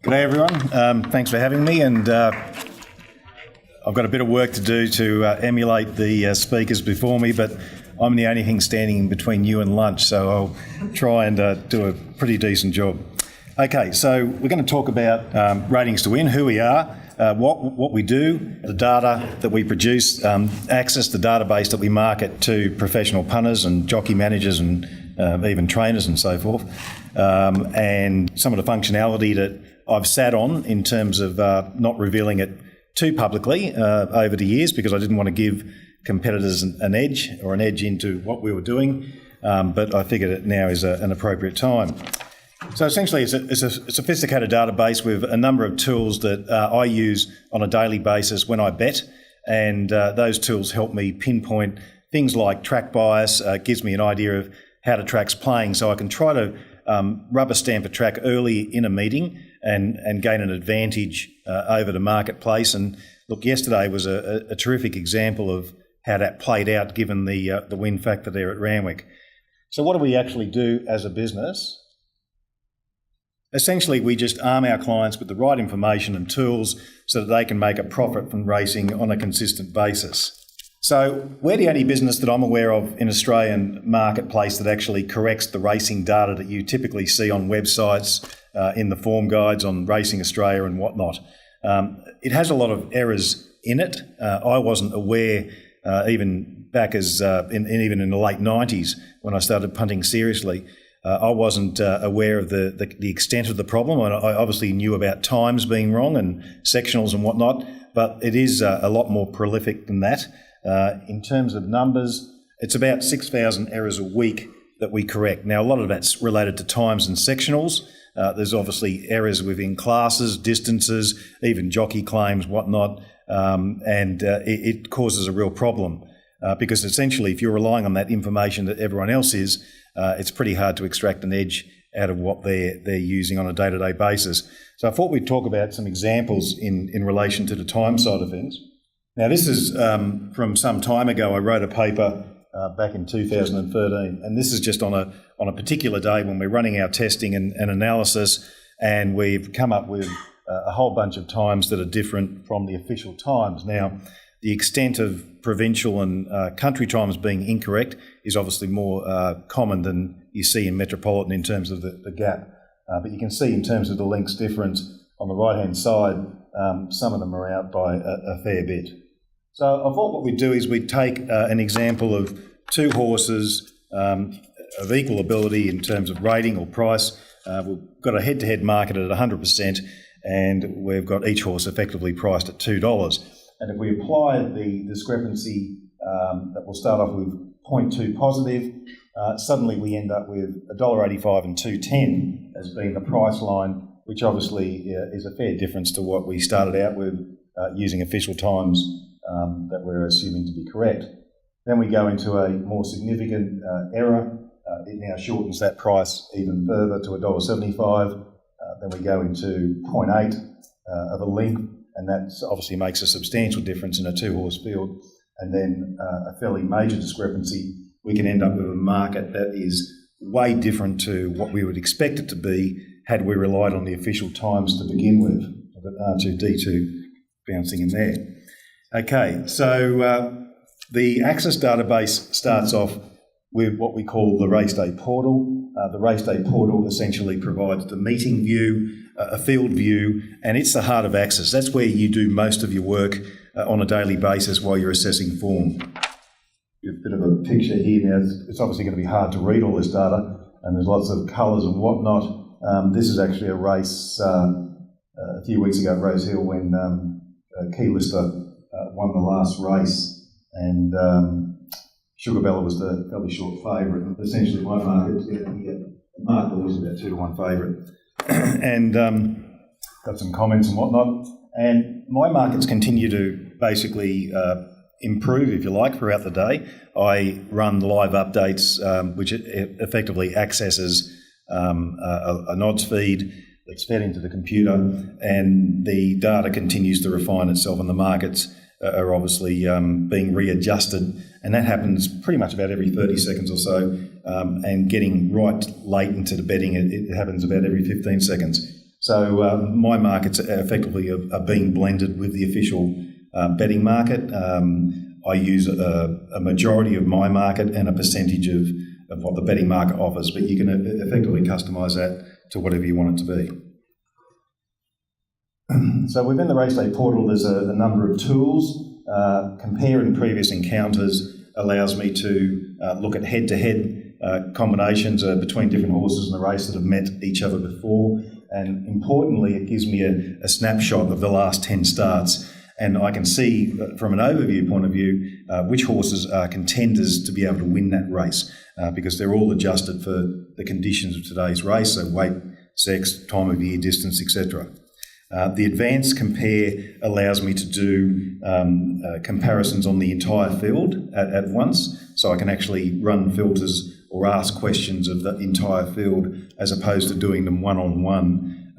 G'day everyone, thanks for having me, and I've got a bit of work to do to emulate the speakers before me, but I'm the only thing standing in between you and lunch, so I'll try and do a pretty decent job. Okay, so we're going to talk about Ratings to Win, who we are, what we do, the data that we produce, access the database that we market to professional punters and jockey managers and even trainers and so forth, and some of the functionality that I've sat on in terms of not revealing it too publicly over the years, because I didn't want to give competitors an edge into what we were doing, but I figured it now is an appropriate time. So essentially it's a sophisticated database with a number of tools that I use on a daily basis when I bet, and those tools help me pinpoint things like track bias, gives me an idea of how the track's playing, so I can try to rubber stamp a track early in a meeting and gain an advantage over the marketplace. And look, yesterday was a terrific example of how that played out given the win factor there at Randwick. So what do we actually do as a business? Essentially, we just arm our clients with the right information and tools so that they can make a profit from racing on a consistent basis. So we're the only business that I'm aware of in Australian marketplace that actually corrects the racing data that you typically see on websites, in the form guides on Racing Australia and whatnot. It has a lot of errors in it. I wasn't aware, even back as even in the late 90s when I started punting seriously, I wasn't aware of the extent of the problem. I obviously knew about times being wrong and sectionals and whatnot, but it is a lot more prolific than that. In terms of numbers, it's about 6,000 errors a week that we correct. Now, a lot of that's related to times and sectionals. There's obviously errors within classes, distances, even jockey claims, whatnot, and it causes a real problem because essentially if you're relying on that information that everyone else is, it's pretty hard to extract an edge out of what they're using on a day-to-day basis. So I thought we'd talk about some examples in relation to the time side of things. Now, this is from some time ago. I wrote a paper back in 2013, and this is just on a particular day when we're running our testing and analysis, and we've come up with a whole bunch of times that are different from the official times. Now, the extent of provincial and country times being incorrect is obviously more common than you see in metropolitan in terms of the gap. But you can see in terms of the links difference on the right-hand side, some of them are out by a fair bit. So I thought what we'd do is we'd take an example of two horses of equal ability in terms of rating or price. We've got a head-to-head market at 100%, and we've got each horse effectively priced at $2. And if we apply the discrepancy that will start off with 0.2 positive, suddenly we end up with $1.85 and $2.10 as being the price line, which obviously is a fair difference to what we started out with using official times that we're assuming to be correct. Then we go into a more significant error. It now shortens that price even further to $1.75. Then we go into 0.8 of a link, and that obviously makes a substantial difference in a two-horse field. And then a fairly major discrepancy, we can end up with a market that is way different to what we would expect it to be had we relied on the official times to begin with. I've got R2D2 bouncing in there. Okay, so the Access database starts off with what we call the race day portal. The race day portal essentially provides the meeting view, a field view, and it's the heart of Access. That's where you do most of your work on a daily basis while you're assessing form. A bit of a picture here now. It's obviously going to be hard to read all this data, and there's lots of colours and whatnot. This is actually a race a few weeks ago at Rose Hill when Key Lister won the last race, and Sugar Bella was the fairly short favourite. Essentially, my market, market was about 2-1 favourite, and got some comments and whatnot. And my markets continue to basically improve, if you like, throughout the day. I run live updates, which effectively accesses an odds feed that's fed into the computer, and the data continues to refine itself, and the markets are obviously being readjusted, and that happens pretty much about every 30 seconds or so, and getting right late into the betting, it happens about every 15 seconds. So my markets effectively are being blended with the official betting market. I use a majority of my market and a percentage of what the betting market offers, but you can effectively customise that to whatever you want it to be. So within the Race Day portal, there's a number of tools. Comparing previous encounters allows me to look at head-to-head combinations between different horses in the race that have met each other before. And importantly, it gives me a snapshot of the last 10 starts. And I can see from an overview point of view which horses are contenders to be able to win that race because they're all adjusted for the conditions of today's race, so weight, sex, time of year, distance, etc. The advanced compare allows me to do comparisons on the entire field at once, so I can actually run filters or ask questions of the entire field as opposed to doing them one-on-one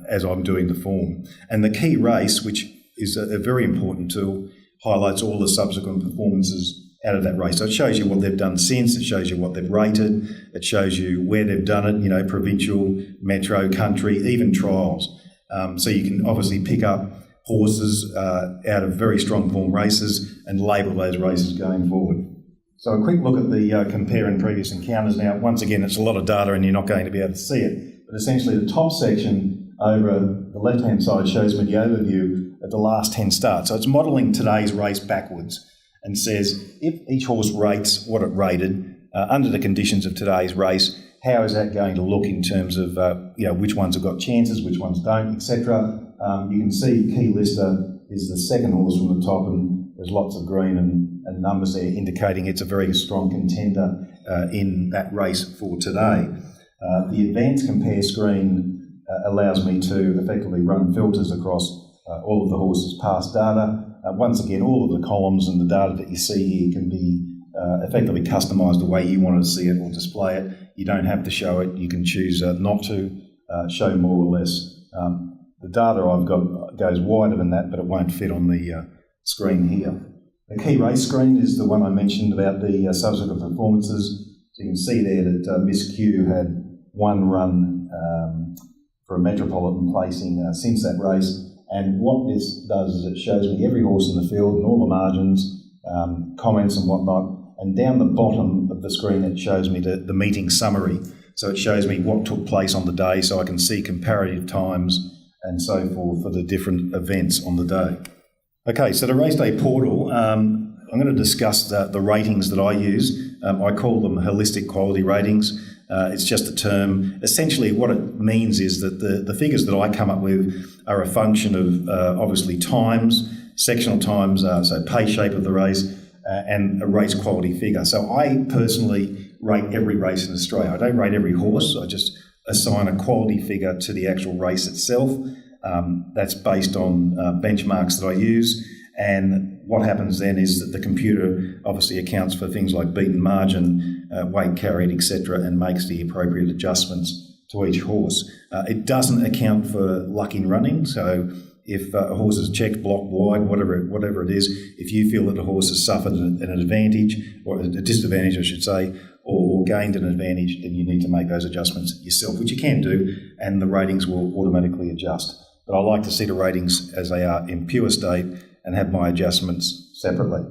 as I'm doing the form. And the key race, which is a very important tool, highlights all the subsequent performances out of that race. So it shows you what they've done since, it shows you what they've rated, it shows you where they've done it, provincial, metro, country, even trials. So you can obviously pick up horses out of very strong form races and label those races going forward. So a quick look at the compare and previous encounters. Now, once again, it's a lot of data and you're not going to be able to see it, but essentially the top section over the left-hand side shows me the overview of the last 10 starts. So it's modelling today's race backwards and says if each horse rates what it rated under the conditions of today's race, how is that going to look in terms of which ones have got chances, which ones don't, etc. You can see key lister is the second horse from the top, and there's lots of green and numbers there indicating it's a very strong contender in that race for today. The advanced compare screen allows me to effectively run filters across all of the horses' past data. Once again, all of the columns and the data that you see here can be effectively customised the way you want to see it or display it. You don't have to show it. You can choose not to show more or less. The data I've got goes wider than that, but it won't fit on the screen here. The key race screen is the one I mentioned about the subsequent performances. So you can see there that Miss Q had one run for a metropolitan placing since that race. And what this does is it shows me every horse in the field and all the margins, comments and whatnot. And down the bottom of the screen, it shows me the meeting summary. So it shows me what took place on the day, so I can see comparative times and so forth for the different events on the day. Okay, so the Race Day portal, I'm going to discuss the ratings that I use. I call them holistic quality ratings. It's just a term. Essentially, what it means is that the figures that I come up with are a function of obviously times, sectional times, so pace shape of the race, and a race quality figure. So I personally rate every race in Australia. I don't rate every horse. I just assign a quality figure to the actual race itself. That's based on benchmarks that I use. And what happens then is that the computer obviously accounts for things like beaten margin, weight carried, etc., and makes the appropriate adjustments to each horse. It doesn't account for luck in running. So if a horse is checked, blocked, wide, whatever it is, if you feel that a horse has suffered an advantage, or a disadvantage, I should say, or gained an advantage, then you need to make those adjustments yourself, which you can do, and the ratings will automatically adjust. But I like to see the ratings as they are in pure state and have my adjustments separately.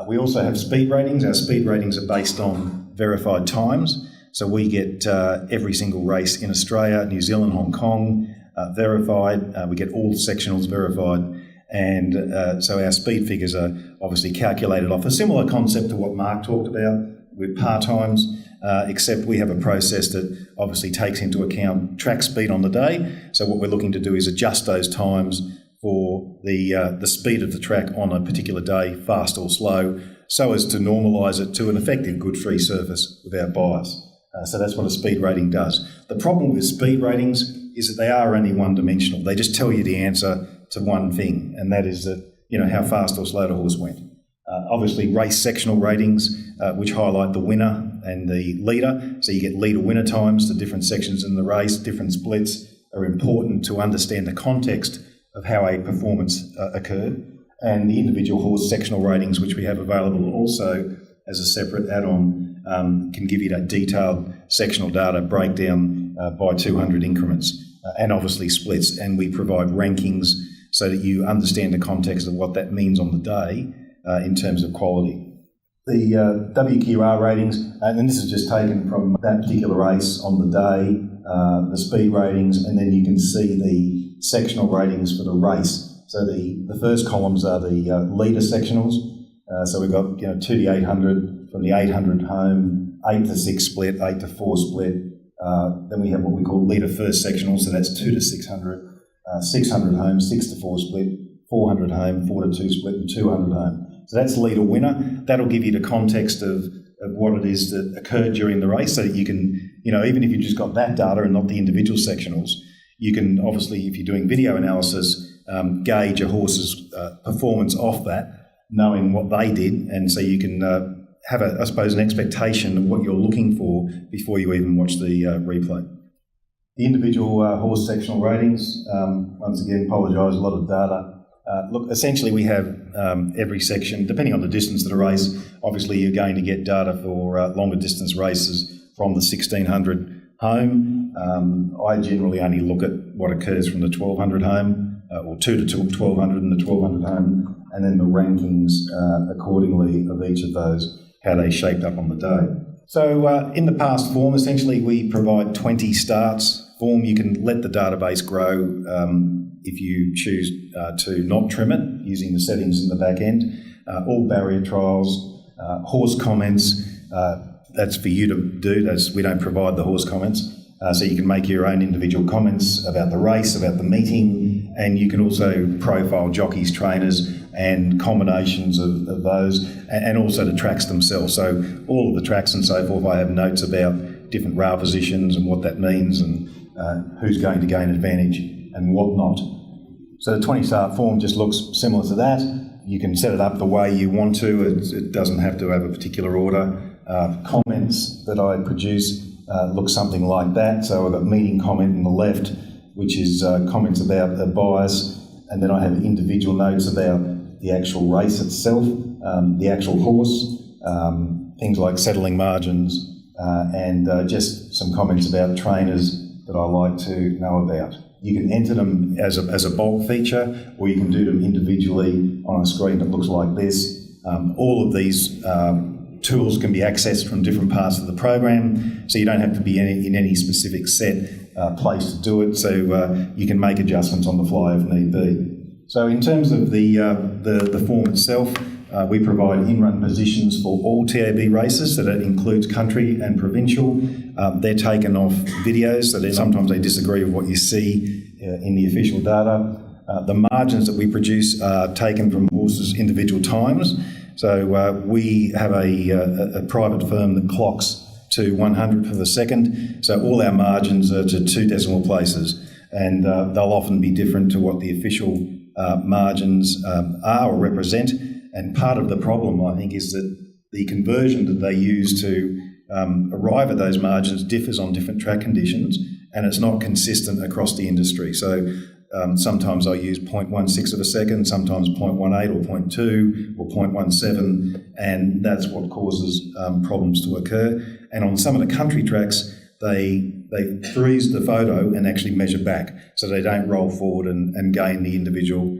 We also have speed ratings. Our speed ratings are based on verified times. So we get every single race in Australia, New Zealand, Hong Kong, verified. We get all sectionals verified. And so our speed figures are obviously calculated off a similar concept to what Mark talked about with par times, except we have a process that obviously takes into account track speed on the day. So what we're looking to do is adjust those times for the speed of the track on a particular day, fast or slow, so as to normalise it to an effective good free surface without bias. So that's what a speed rating does. The problem with speed ratings is that they are only one-dimensional. They just tell you the answer to one thing, and that is that, how fast or slow the horse went. Obviously, race sectional ratings, which highlight the winner and the leader. So you get leader winner times, the different sections in the race, different splits are important to understand the context of how a performance occurred. And the individual horse sectional ratings, which we have available also as a separate add-on, can give you that detailed sectional data breakdown by 200 increments. and obviously splits, and we provide rankings so that you understand the context of what that means on the day in terms of quality. The WQR ratings, and this is just taken from that particular race on the day, the speed ratings, and then you can see the sectional ratings for the race. So the first columns are the leader sectionals. So we've got 2 to 800, from the 800 home, 8 to 6 split, 8 to 4 split. Then we have what we call leader first sectionals, so that's 2 to 600, 600 home, 6 to 4 split, 400 home, 4 to 2 split, and 200 home. So that's leader winner. That'll give you the context of what it is that occurred during the race, so that you can, even if you've just got that data and not the individual sectionals, you can obviously, if you're doing video analysis, gauge a horse's performance off that, knowing what they did, and so you can have, an expectation of what you're looking for before you even watch the replay. The individual horse sectional ratings, once again, apologise, a lot of data. Look, essentially we have every section, depending on the distance of the race. Obviously you're going to get data for longer distance races from the 1600 home. I generally only look at what occurs from the 1200 home, or 2 to 1200 and the 1200 home, and then the rankings accordingly of each of those, how they shaped up on the day. So in the past form, essentially we provide 20 starts. Form, you can let the database grow if you choose to not trim it using the settings in the back end. All barrier trials, horse comments, that's for you to do. We don't provide the horse comments. So you can make your own individual comments about the race, about the meeting, and you can also profile jockeys, trainers, and combinations of those, and also the tracks themselves. So all of the tracks and so forth, I have notes about different rail positions and what that means, and who's going to gain advantage and what not. So the 20 start form just looks similar to that. You can set it up the way you want to. It doesn't have to have a particular order. Comments that I produce look something like that. So I've got meeting comment on the left, which is comments about a bias, and then I have individual notes about the actual race itself, the actual horse, things like settling margins, and just some comments about trainers that I like to know about. You can enter them as a bulk feature, or you can do them individually on a screen that looks like this. All of these tools can be accessed from different parts of the program, so you don't have to be in any specific set place to do it, so you can make adjustments on the fly if need be. So in terms of the form itself, we provide in-run positions for all TAB races, so that includes country and provincial. They're taken off videos, so sometimes they disagree with what you see in the official data. The margins that we produce are taken from horses' individual times. So we have a private firm that clocks to 100th of a second, so all our margins are to 2 decimal places, and they'll often be different to what the official margins are or represent. And part of the problem, I think, is that the conversion that they use to arrive at those margins differs on different track conditions, and it's not consistent across the industry. So sometimes I use 0.16 of a second, sometimes 0.18 or 0.2 or 0.17, and that's what causes problems to occur. And on some of the country tracks, they freeze the photo and actually measure back, so they don't roll forward and gain the individual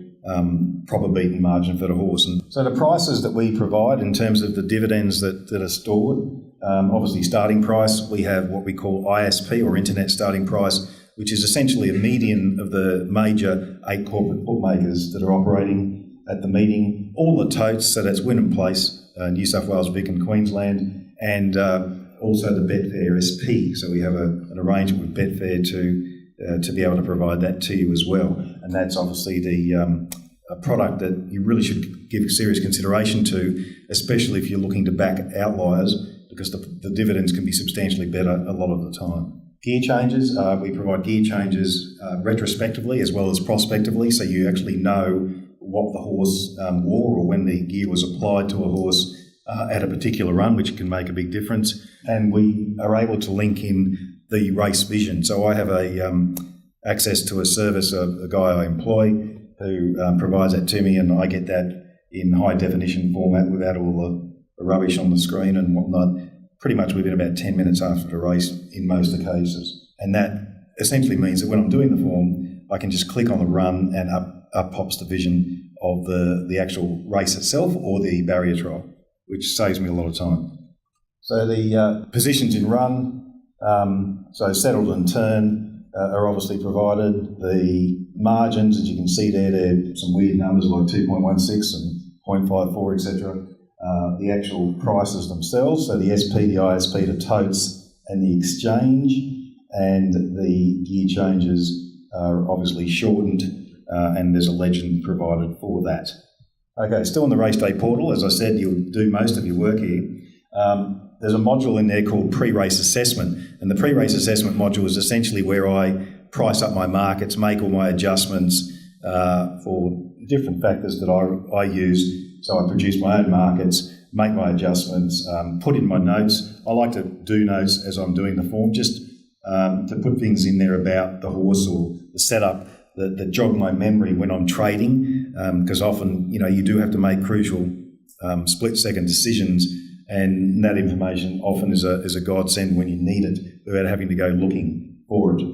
proper beaten margin for the horse. And so the prices that we provide in terms of the dividends that are stored, obviously starting price, we have what we call ISP, or internet starting price, which is essentially a median of the major 8 corporate bookmakers that are operating at the meeting. All the totes, so that's Wynnum Place, New South Wales, Vic and Queensland, and also the Betfair SP. So we have an arrangement with Betfair to be able to provide that to you as well. And that's obviously a product that you really should give serious consideration to, especially if you're looking to back outliers, because the dividends can be substantially better a lot of the time. Gear changes, we provide gear changes retrospectively as well as prospectively, so you actually know what the horse wore or when the gear was applied to a horse at a particular run, which can make a big difference. And we are able to link in the race vision. So I have access to a service, a guy I employ who provides that to me, and I get that in high definition format without all the rubbish on the screen and whatnot, pretty much within about 10 minutes after the race in most of the cases. And that essentially means that when I'm doing the form, I can just click on the run and up pops the vision of the actual race itself or the barrier trial, which saves me a lot of time. So the positions in run, so settled and turn are obviously provided. The margins, as you can see there, they're some weird numbers like 2.16 and 0.54, etc. The actual prices themselves, so the SP, the ISP, the totes and the exchange, and the gear changes are obviously shortened, and there's a legend provided for that. Okay, still in the race day portal, as I said, you'll do most of your work here. There's a module in there called pre-race assessment, and the pre-race assessment module is essentially where I price up my markets, make all my adjustments for different factors that I use. So I produce my own markets, make my adjustments, put in my notes. I like to do notes as I'm doing the form, just to put things in there about the horse or the setup that jog my memory when I'm trading, because often, you do have to make crucial split-second decisions, and that information often is a godsend when you need it without having to go looking for it.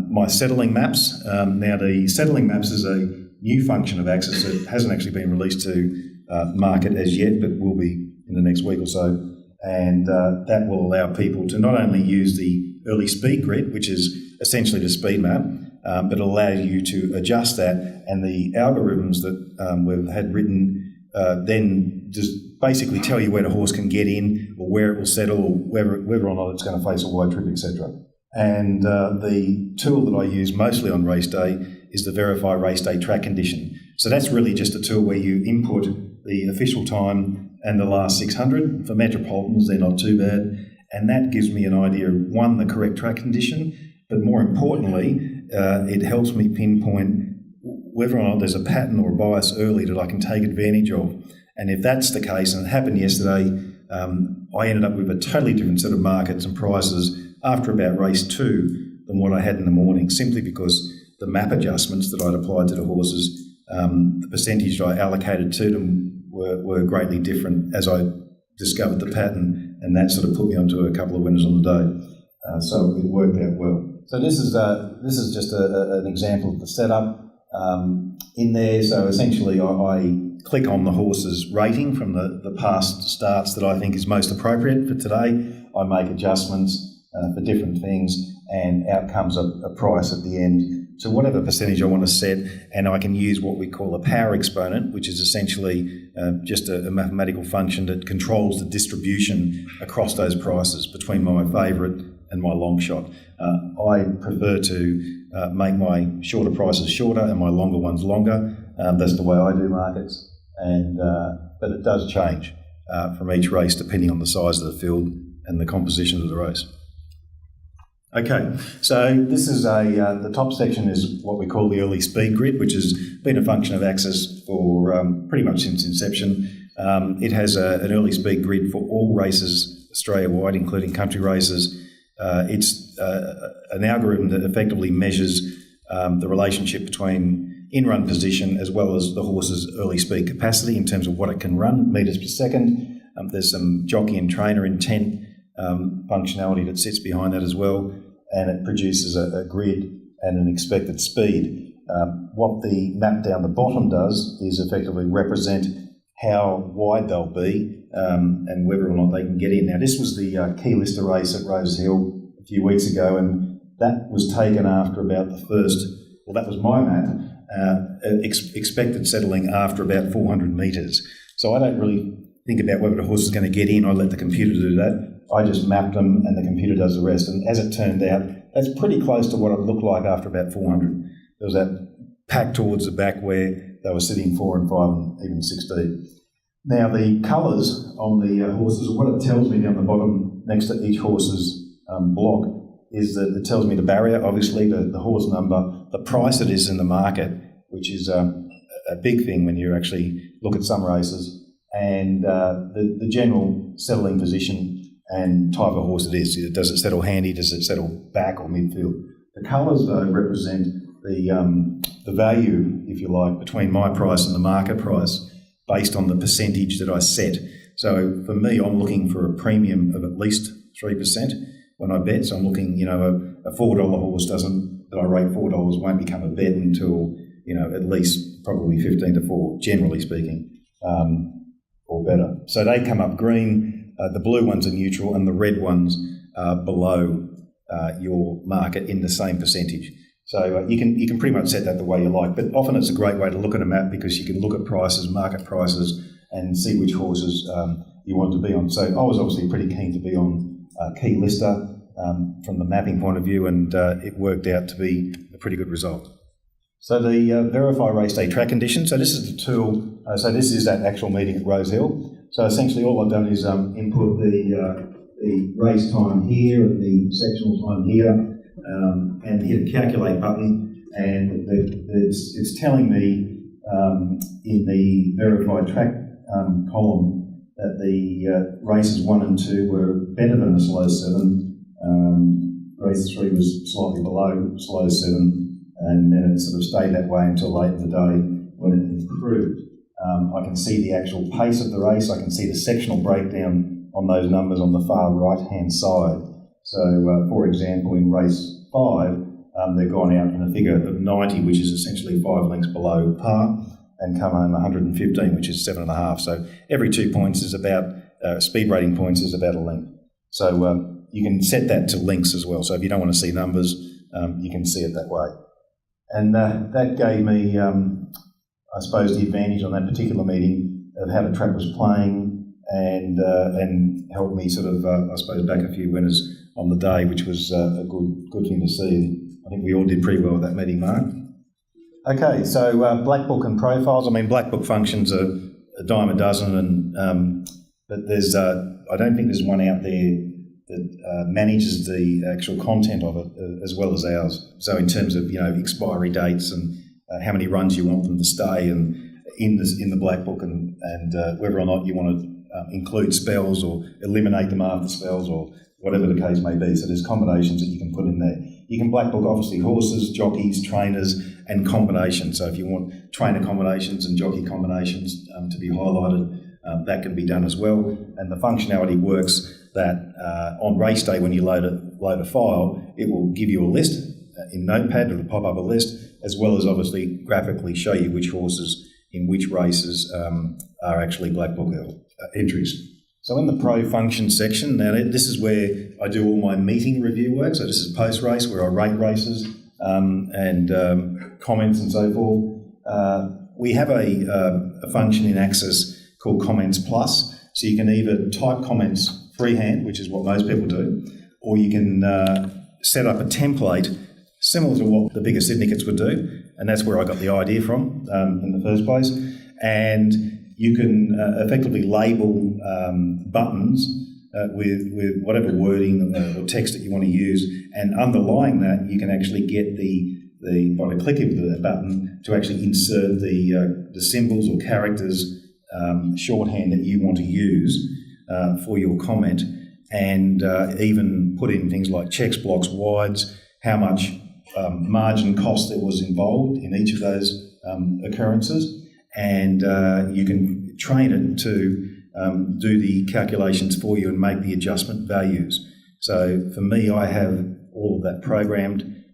My settling maps. Now, the settling maps is a new function of Axis. It hasn't actually been released to market as yet, but will be in the next week or so. And that will allow people to not only use the early speed grid, which is essentially the speed map, but allow you to adjust that, and the algorithms that we've had written then just basically tell you where the horse can get in, or where it will settle, or whether or not it's going to face a wide trip, etc. And the tool that I use mostly on race day is the Verify Race Day Track Condition. So that's really just a tool where you input the official time and the last 600. For Metropolitans, they're not too bad. And that gives me an idea of, one, the correct track condition, but more importantly, it helps me pinpoint whether or not there's a pattern or a bias early that I can take advantage of. And if that's the case, and it happened yesterday, I ended up with a totally different set of markets and prices after about race 2 than what I had in the morning, simply because the map adjustments that I'd applied to the horses, the percentage I allocated to them were greatly different as I discovered the pattern, and that sort of put me onto a couple of winners on the day. So it worked out well. So this is just an example of the setup in there. So essentially I click on the horse's rating from the past starts that I think is most appropriate for today. I make adjustments for different things, and out comes a price at the end to whatever percentage I want to set, and I can use what we call a power exponent, which is essentially just a mathematical function that controls the distribution across those prices between my favourite and my long shot. I prefer to make my shorter prices shorter and my longer ones longer. That's the way I do markets, but it does change from each race depending on the size of the field and the composition of the race. Okay, so this is the top section is what we call the early speed grid, which has been a function of Axis for pretty much since inception. It has an early speed grid for all races Australia-wide, including country races. It's an algorithm that effectively measures the relationship between in-run position as well as the horse's early speed capacity in terms of what it can run, metres per second. There's some jockey and trainer intent functionality that sits behind that as well, and it produces a grid and an expected speed. What the map down the bottom does is effectively represent how wide they'll be and whether or not they can get in. Now, this was the key lister race at Rose Hill a few weeks ago, and that was taken after about the first, well, that was my map, expected settling after about 400 metres. So I don't really think about whether the horse is going to get in. I let the computer do that. I just mapped them and the computer does the rest. And as it turned out, that's pretty close to what it looked like after about 400. There was that pack towards the back where they were sitting 4 and 5 and even 6 deep. Now, the colours on the horses, what it tells me down the bottom next to each horse's block is that it tells me the barrier, obviously, the horse number, the price it is in the market, which is a big thing when you actually look at some races, and the general settling position and type of horse it is. Does it settle handy? Does it settle back or midfield? The colours, though, represent the value, if you like, between my price and the market price based on the percentage that I set. So for me, I'm looking for a premium of at least 3%. when I bet. So I'm looking, a $4 horse that I rate $4 won't become a bet until, at least probably 15 to 4, generally speaking, or better. So they come up green, the blue ones are neutral, and the red ones are below your market in the same percentage. So you can pretty much set that the way you like, but often it's a great way to look at a map because you can look at prices, market prices, and see which horses you want to be on. So I was obviously pretty keen to be on Key Lister from the mapping point of view, and it worked out to be a pretty good result. So the Verify Race Day track condition. So this is the tool. So this is that actual meeting at Rose Hill. So essentially all I've done is input the race time here and the sectional time here, and hit a calculate button, and it's telling me in the verified track column that the races 1 and 2 were better than a slow 7. Race 3 was slightly below slow 7, and then it sort of stayed that way until late in the day when it improved. I can see the actual pace of the race. I can see the sectional breakdown on those numbers on the far right-hand side. So, for example, in race 5, they've gone out in a figure of 90, which is essentially 5 lengths below par, and come home 115, which is 7.5. So every 2 points is about, speed rating points is about a length. So you can set that to lengths as well. So if you don't want to see numbers, you can see it that way. And that gave me, I suppose, the advantage on that particular meeting of how the track was playing, and helped me sort of, I suppose, back a few winners on the day, which was a good thing to see. I think we all did pretty well at that meeting, Mark. Okay, so Black Book and profiles. I mean, Black Book functions are a dime a dozen, and but there's I don't think there's one out there that manages the actual content of it as well as ours. So in terms of expiry dates and how many runs you want them to stay, and in the Black Book, and whether or not you want to include spells or eliminate them after spells or whatever the case may be. So there's combinations that you can put in there. You can Black Book obviously horses, jockeys, trainers, and combinations. So if you want trainer combinations and jockey combinations to be highlighted, that can be done as well. And the functionality works that on race day, when you load a file, it will give you a list in Notepad. It'll pop up a list, as well as obviously graphically show you which horses in which races are actually Black Book entries. So in the Pro Function section, now this is where I do all my meeting review work. So this is post-race, where I rate races and comments and so forth. We have a function in Access called Comments Plus. So you can either type comments freehand, which is what most people do, or you can set up a template similar to what the bigger syndicates would do, and that's where I got the idea from in the first place. And you can effectively label buttons with whatever wording or text that you want to use, and underlying that, you can actually get by the click of the button to actually insert the symbols or characters shorthand that you want to use for your comment, and even put in things like checks, blocks, wides, how much margin cost there was involved in each of those occurrences, and you can train it to do the calculations for you and make the adjustment values. So for me, I have all of that programmed.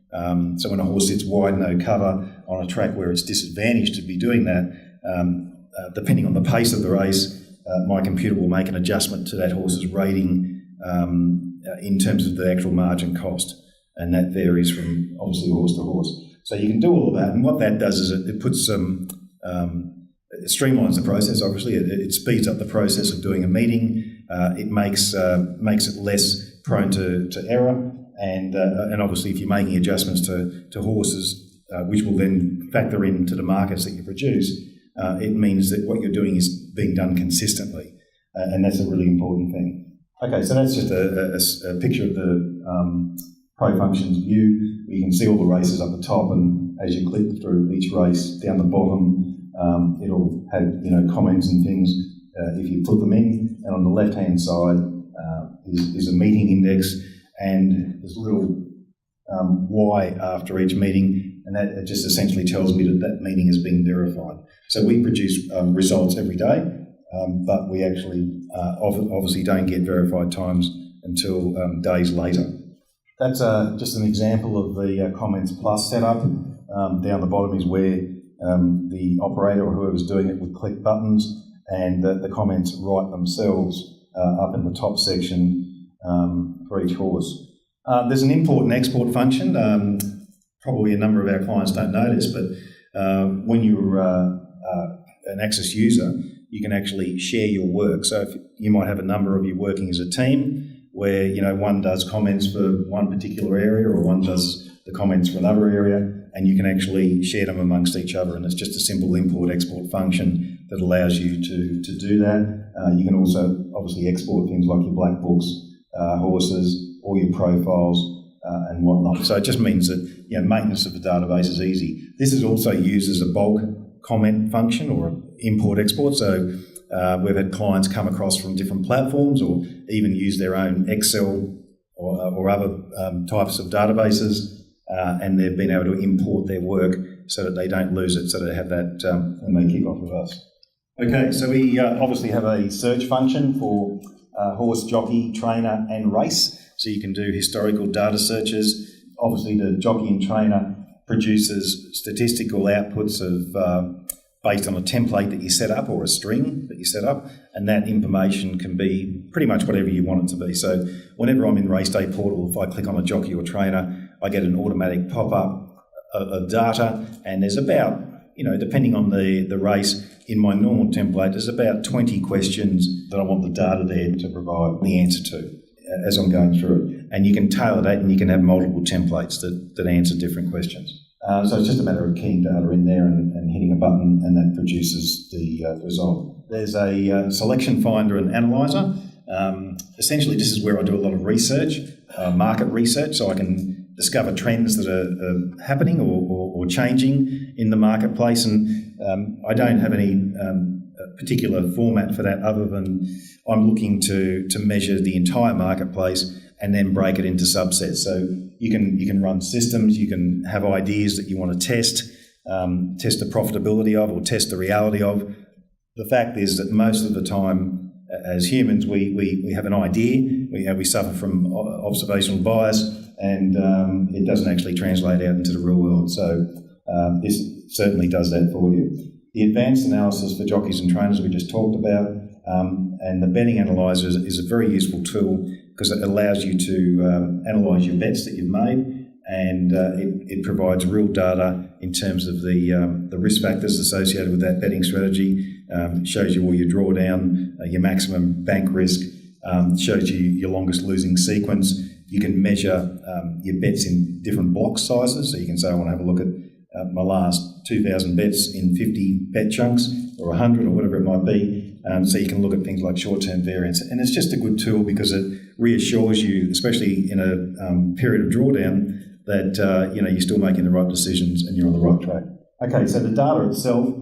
So when a horse sits wide, no cover on a track where it's disadvantaged to be doing that, depending on the pace of the race, my computer will make an adjustment to that horse's rating in terms of the actual margin cost. And that varies from obviously horse to horse. So you can do all of that. And what that does is it puts some, it streamlines the process, obviously. It speeds up the process of doing a meeting. It makes it less prone to error. And obviously if you're making adjustments to horses, which will then factor into the markets that you produce, it means that what you're doing is being done consistently. And that's a really important thing. Okay, so that's just a picture of the Pro Functions view. You can see all the races up the top, and as you click through each race down the bottom, it'll have comments and things if you put them in. And on the left-hand side is a meeting index, and there's a little Y after each meeting, and that just essentially tells me that meeting has been verified. So we produce results every day, but we actually obviously don't get verified times until days later. That's just an example of the Comments Plus setup. Down the bottom is where the operator or whoever's doing it would click buttons, and the comments write themselves up in the top section for each horse. There's an import and export function. Probably a number of our clients don't know this, but when you're an Access user, you can actually share your work. So if you might have a number of you working as a team where, you know, one does comments for one particular area or one does the comments for another area, and you can actually share them amongst each other. And it's just a simple import-export function that allows you to do that. You can also obviously export things like your black books, horses, all your profiles, and whatnot. So it just means that, you know, maintenance of the database is easy. This is also used as a bulk comment function or import-export. So we've had clients come across from different platforms or even use their own Excel or other types of databases, and they've been able to import their work so that they don't lose it, so they have that when they kick off with us. Okay, so we obviously have a search function for horse, jockey, trainer and race. So you can do historical data searches. Obviously the jockey and trainer produces statistical outputs of based on a template that you set up or a string that you set up, and that information can be pretty much whatever you want it to be. So whenever I'm in Race Day Portal, if I click on a jockey or trainer, I get an automatic pop-up of data, and there's about, you know, depending on the race, in my normal template, there's about 20 questions that I want the data there to provide the answer to as I'm going through it. And you can tailor that, and you can have multiple templates that answer different questions. So it's just a matter of keying data in there and hitting a button, and that produces the result. There's a selection finder and analyzer. Essentially, this is where I do a lot of research, market research, so I can discover trends that are happening or changing in the marketplace. And I don't have any particular format for that other than I'm looking to measure the entire marketplace and then break it into subsets. So you can run systems, you can have ideas that you want to test the profitability of or test the reality of. The fact is that most of the time as humans we have an idea, we suffer from observational bias, and it doesn't actually translate out into the real world. So this certainly does that for you. The advanced analysis for jockeys and trainers we just talked about, and the betting analyzer is a very useful tool because it allows you to analyse your bets that you've made, and it provides real data in terms of the risk factors associated with that betting strategy. It shows you all your drawdown, your maximum bank risk, shows you your longest losing sequence. You can measure your bets in different block sizes, so you can say I want to have a look at my last 2,000 bets in 50 bet chunks or 100 or whatever it might be. So you can look at things like short-term variance, and it's just a good tool because it reassures you, especially in a period of drawdown, that you're still making the right decisions and you're on the right track. Okay, so the data itself,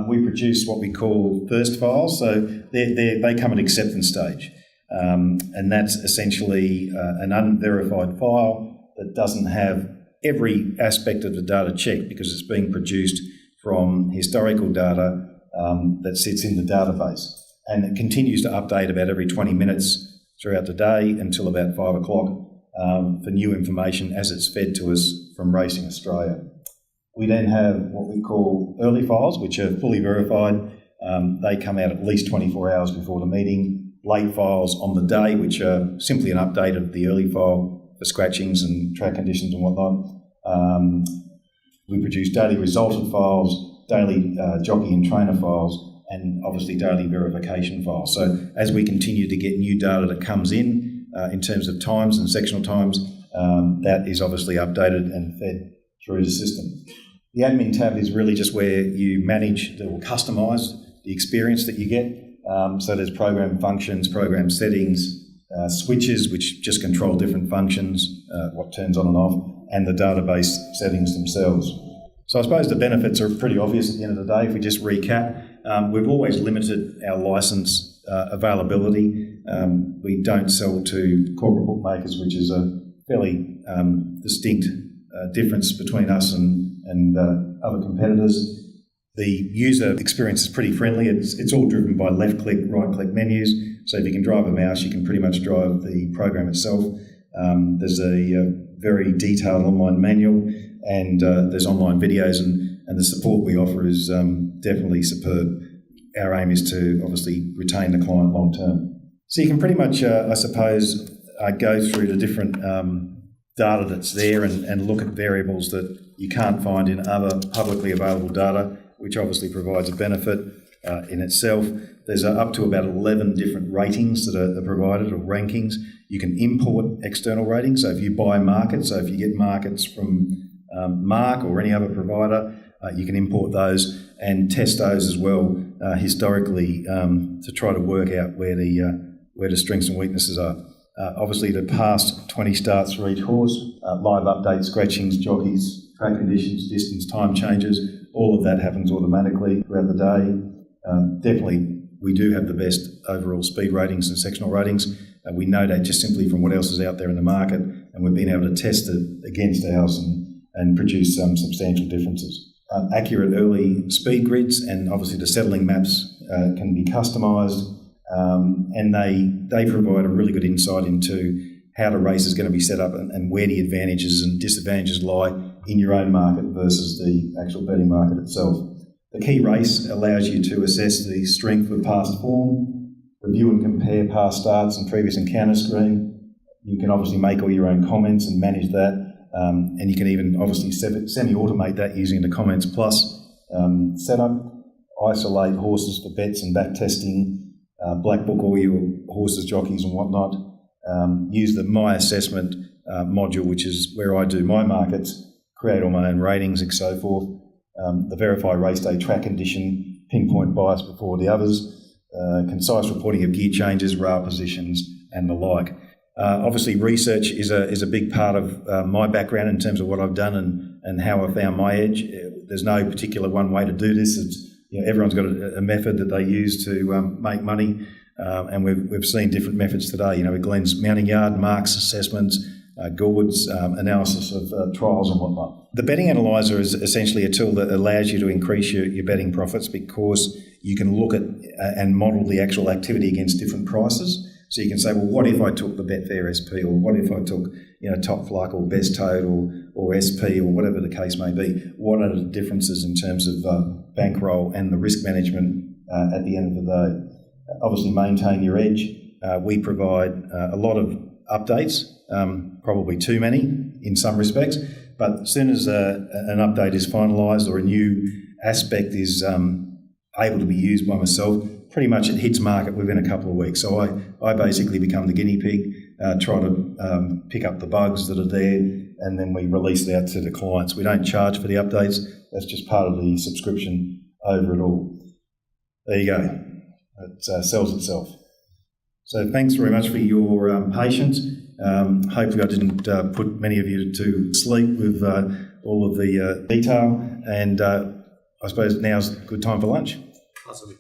we produce what we call first files. So they come at acceptance stage, and that's essentially an unverified file that doesn't have every aspect of the data checked because it's being produced from historical data that sits in the database, and it continues to update about every 20 minutes throughout the day until about 5 o'clock for new information as it's fed to us from Racing Australia. We then have what we call early files, which are fully verified. They come out at least 24 hours before the meeting. Late files on the day, which are simply an update of the early file for scratchings and track conditions and whatnot. We produce daily resultant files, daily jockey and trainer files, and obviously daily verification files. So as we continue to get new data that comes in terms of times and sectional times, that is obviously updated and fed through the system. The admin tab is really just where you manage or customise the experience that you get. So there's program functions, program settings, switches which just control different functions, what turns on and off, and the database settings themselves. So I suppose the benefits are pretty obvious at the end of the day. If we just recap, we've always limited our licence availability. We don't sell to corporate bookmakers, which is a fairly distinct difference between us and other competitors. The user experience is pretty friendly. It's all driven by left-click, right-click menus. So if you can drive a mouse, you can pretty much drive the program itself. There's a very detailed online manual, and there's online videos, and the support we offer is definitely superb. Our aim is to obviously retain the client long term. So you can pretty much, I suppose, go through the different data that's there and look at variables that you can't find in other publicly available data, which obviously provides a benefit in itself. There's up to about 11 different ratings that are provided, or rankings. You can import external ratings. So if you buy markets, so if you get markets from Mark or any other provider, you can import those and test those as well historically to try to work out where the strengths and weaknesses are. Obviously, the past 20 starts for each horse, live updates, scratchings, jockeys, track conditions, distance, time changes, all of that happens automatically throughout the day. Definitely, we do have the best overall speed ratings and sectional ratings. We know that just simply from what else is out there in the market, and we've been able to test it against ours and produce some substantial differences. Accurate early speed grids, and obviously the settling maps can be customised, and they provide a really good insight into how the race is going to be set up and where the advantages and disadvantages lie in your own market versus the actual betting market itself. The key race allows you to assess the strength of past form, review and compare past starts and previous encounter screen. You can obviously make all your own comments and manage that. And you can even obviously semi-automate that using the Comments Plus setup, isolate horses for bets and back testing, black book all your horses, jockeys and whatnot, use the My Assessment module, which is where I do my markets, create all my own ratings and so forth, the verify race day track condition, pinpoint bias before the others, concise reporting of gear changes, rail positions and the like. Obviously, research is a big part of my background in terms of what I've done and how I found my edge. There's no particular one way to do this. It's, everyone's got a method that they use to make money, and we've seen different methods today. With Glenn's mounting yard, Mark's assessments, Gord's analysis of trials and whatnot. The betting analyzer is essentially a tool that allows you to increase your betting profits, because you can look at and model the actual activity against different prices. So you can say, well, what if I took the Betfair SP, or what if I took, Top Fluck or Best Toad or SP or whatever the case may be? What are the differences in terms of bankroll and the risk management at the end of the day? Obviously, maintain your edge. We provide a lot of updates, probably too many in some respects, but as soon as an update is finalised or a new aspect is able to be used by myself, pretty much it hits market within a couple of weeks. So I basically become the guinea pig, try to pick up the bugs that are there, and then we release it out to the clients. We don't charge for the updates. That's just part of the subscription over it all. There you go. It sells itself. So thanks very much for your patience. Hopefully I didn't put many of you to sleep with all of the detail, and I suppose now's a good time for lunch. Awesome.